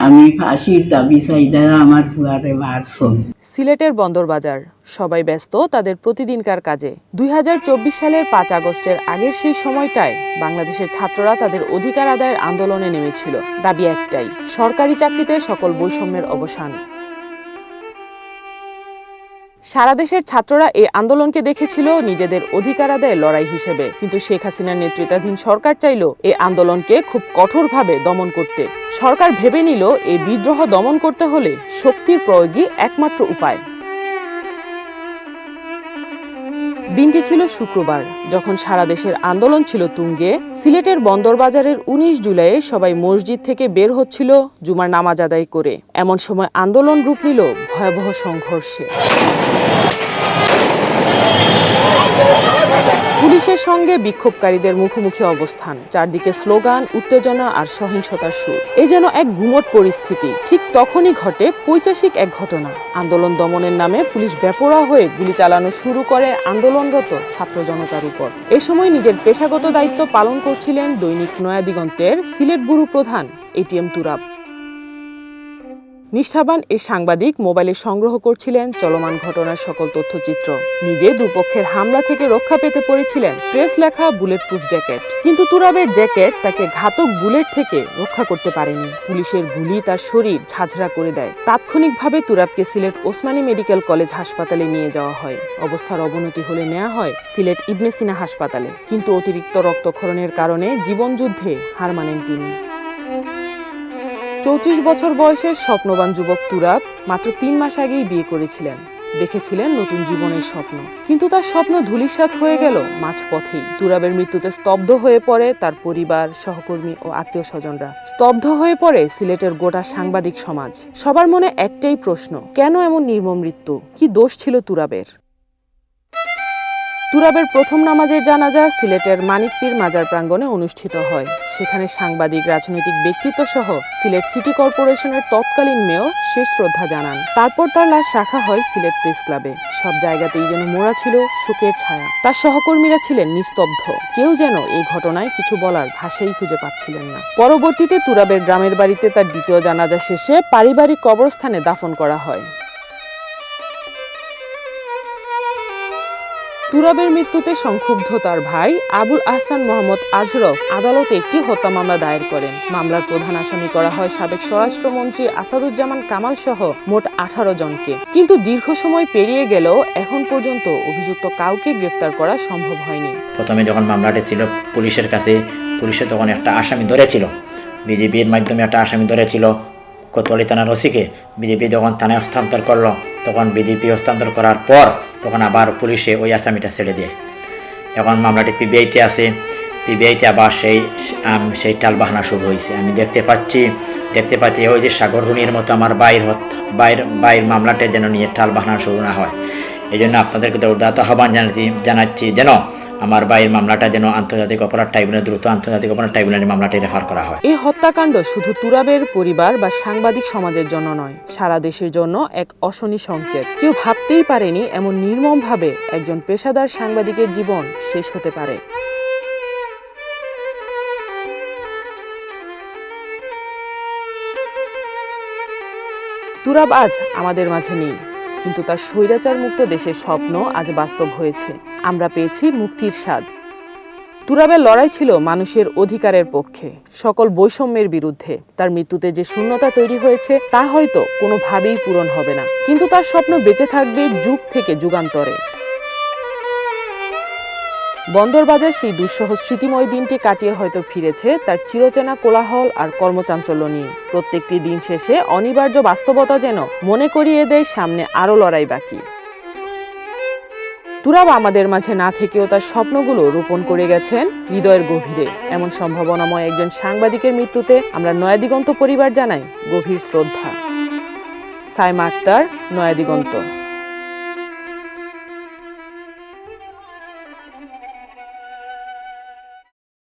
আমি ফাঁসির দাবি চাই, যারা আমার ফুয়ারে মারছেন। সিলেটের বন্দরবাজার, সবাই ব্যস্ত তাদের প্রতিদিনকার কাজে। ২০২৪ সালের ৫ আগস্টের আগের সেই সময়টায় বাংলাদেশের ছাত্ররা তাদের অধিকার আদায়ের আন্দোলনে নেমেছিল। দাবি একটাই, সরকারি চাকরিতে সকল বৈষম্যের অবসান। সারা দেশের ছাত্ররা এই আন্দোলনকে দেখেছিল নিজেদের অধিকার আদায়ের লড়াই হিসেবে, কিন্তু শেখ হাসিনার নেতৃত্বাধীন সরকার চাইল এই আন্দোলনকে খুব কঠোরভাবে দমন করতে। সরকার ভেবে নিল এই বিদ্রোহ দমন করতে হলে শক্তির প্রয়োগই একমাত্র উপায়। দিনটি ছিল শুক্রবার, যখন সারা দেশের আন্দোলন ছিল তুঙ্গে। সিলেটের বন্দরবাজারের ১৯ জুলাইয়ে সবাই মসজিদ থেকে বের হচ্ছিল জুমার নামাজ আদায় করে। এমন সময় আন্দোলন রূপ নিল ভয়াবহ সংঘর্ষে। পুলিশের সঙ্গে বিক্ষোভকারীদের মুখোমুখি অবস্থান, চারদিকে স্লোগান, উত্তেজনা আর সহিংসতার সুর। এ যেন এক গুমট পরিস্থিতি। ঠিক তখনই ঘটে পৈশাচিক এক ঘটনা। আন্দোলন দমনের নামে পুলিশ বেপরোয়া হয়ে গুলি চালানো শুরু করে আন্দোলনরত ছাত্র জনতার উপর। এ সময় নিজের পেশাগত দায়িত্ব পালন করছিলেন দৈনিক নয়া দিগন্তের সিলেট ব্যুরো প্রধান এটিএম তুরাব। নিষ্ঠাবান এই সাংবাদিক মোবাইলে সংগ্রহ করছিলেন চলমান ঘটনার সকল তথ্যচিত্র। নিজে দুপক্ষের হামলা থেকে রক্ষা পেতে পড়েছিলেন প্রেস লেখা বুলেট প্রুফ জ্যাকেট। কিন্তু তুরাবের জ্যাকেট তাকে ঘাতক বুলেট থেকে রক্ষা করতে পারেনি। পুলিশের গুলি তার শরীর ঝাঁঝরা করে দেয়। তাৎক্ষণিকভাবে তুরাবকে সিলেট ওসমানী মেডিকেল কলেজ হাসপাতালে নিয়ে যাওয়া হয়। অবস্থার অবনতি হলে নেওয়া হয় সিলেট ইবনে সিনা হাসপাতালে। কিন্তু অতিরিক্ত রক্তক্ষরণের কারণে জীবনযুদ্ধে হার মানেন তিনি। ৩৪ বছর বয়সের স্বপ্নবান যুবক তুরাব মাত্র ৩ মাস আগেই বিয়ে করেছিলেন। দেখেছিলেন নতুন জীবনের স্বপ্ন, কিন্তু তার স্বপ্ন ধূলিসাৎ হয়ে গেল মাঝপথেই। তুরাবের মৃত্যুতে স্তব্ধ হয়ে পড়ে তার পরিবার, সহকর্মী ও আত্মীয় স্বজনরা। স্তব্ধ হয়ে পড়ে সিলেটের গোটা সাংবাদিক সমাজ। সবার মনে একটাই প্রশ্ন, কেন এমন নির্মম মৃত্যু? কি দোষ ছিল তুরাবের? তুরাবের প্রথম নামাজের জানাজা সিলেটের মানিকপীর মাজার প্রাঙ্গণে অনুষ্ঠিত হয়। সেখানে সাংবাদিক, রাজনৈতিক ব্যক্তিত্ব সহ সিলেট সিটি কর্পোরেশনের তৎকালীন মেয়র শেষ শ্রদ্ধা জানান। তারপর তার লাশ রাখা হয় সিলেট প্রেস ক্লাবে। সব জায়গাতেই যেন মোড়া ছিল শোকের ছায়া। তার সহকর্মীরা ছিলেন নিস্তব্ধ। কেউ যেন এই ঘটনায় কিছু বলার ভাষাই খুঁজে পাচ্ছিলেন না। পরবর্তীতে তুরাবের গ্রামের বাড়িতে তার দ্বিতীয় জানাজা শেষে পারিবারিক কবরস্থানে দাফন করা হয়। তুরাবের মৃত্যুতে সংক্ষুব্ধ তার ভাই আবুল আহসান মোহাম্মদ আজরফ আদালতে একটি হত্যা মামলা দায়ের করেন। মামলার প্রধান আসামি করা হয় সাবেক স্বরাষ্ট্রমন্ত্রী আসাদুজ্জামান কামাল সহ মোট ১৮ জনকে। কিন্তু দীর্ঘ সময় পেরিয়ে গেলেও এখন পর্যন্ত অভিযুক্ত কাউকে গ্রেফতার করা সম্ভব হয়নি। প্রথমে যখন মামলাটি ছিল পুলিশের কাছে, পুলিশে তখন একটা আসামি ধরেছিল, বিজেপির মাধ্যমে একটা আসামি ধরেছিল কোতোয়ালি থানার ওসিকে। বিজেপি যখন থানায় হস্তান্তর করলো, তখন বিজেপি হস্তান্তর করার পর তখন আবার পুলিশে ওই আসামিটা ছেড়ে দেয়। এখন মামলাটি পিবিআইতে আছে। পিবিআইতে আবার সেই টালবাহানা শুরু হয়েছে। আমি দেখতে পাচ্ছি ওই যে সাগর রুনির মতো আমার বাইর মামলাটা যেন নিয়ে টালবাহানা শুরু না হয়। এই জন্য আপনাদেরকে উদাত্ত আহ্বান জানাচ্ছি যেন আমার ভাইয়ের মামলাটা যেন আন্তর্জাতিক অপরাধ ট্রাইব্যুনালে দ্রুত আন্তর্জাতিক অপরাধ ট্রাইব্যুনালে মামলাটি রেফার করা হয়। এই হত্যাকাণ্ড শুধু তুরাবের পরিবার বা সাংবাদিক সমাজের জন্য নয়, সারা দেশের জন্য এক অশনি সংকেত। কেউ ভাবতেই পারেনি এমন নির্মমভাবে একজন পেশাদার সাংবাদিকের জীবন শেষ হতে পারে। তুরাব আজ আমাদের মাঝে নেই, কিন্তু তার স্বৈরাচার মুক্ত দেশের স্বপ্ন আজ বাস্তব হয়েছে। আমরা পেয়েছি মুক্তির স্বাদ। তুরাবের লড়াই ছিল মানুষের অধিকারের পক্ষে, সকল বৈষম্যের বিরুদ্ধে। তার মৃত্যুতে যে শূন্যতা তৈরি হয়েছে তা হয়তো কোনোভাবেই পূরণ হবে না, কিন্তু তার স্বপ্ন বেঁচে থাকবে যুগ থেকে যুগান্তরে। বন্দরবাজার সেই দুঃসহ স্মৃতিময় দিনটি কাটিয়ে হয়তো ফিরেছে তার চিরচেনা কোলাহল আর কর্মচাঞ্চল্য নিয়ে। প্রত্যেকটি দিন শেষে অনিবার্য বাস্তবতা যেন মনে করিয়ে দেয় সামনে আরও লড়াই বাকি। তুরাব আমাদের মাঝে না থেকেও তার স্বপ্নগুলো রোপণ করে গেছেন হৃদয়ের গভীরে। এমন সম্ভাবনাময় একজন সাংবাদিকের মৃত্যুতে আমরা নয়া দিগন্ত পরিবার জানাই গভীর শ্রদ্ধা। সাইমা আক্তার, নয়া দিগন্ত।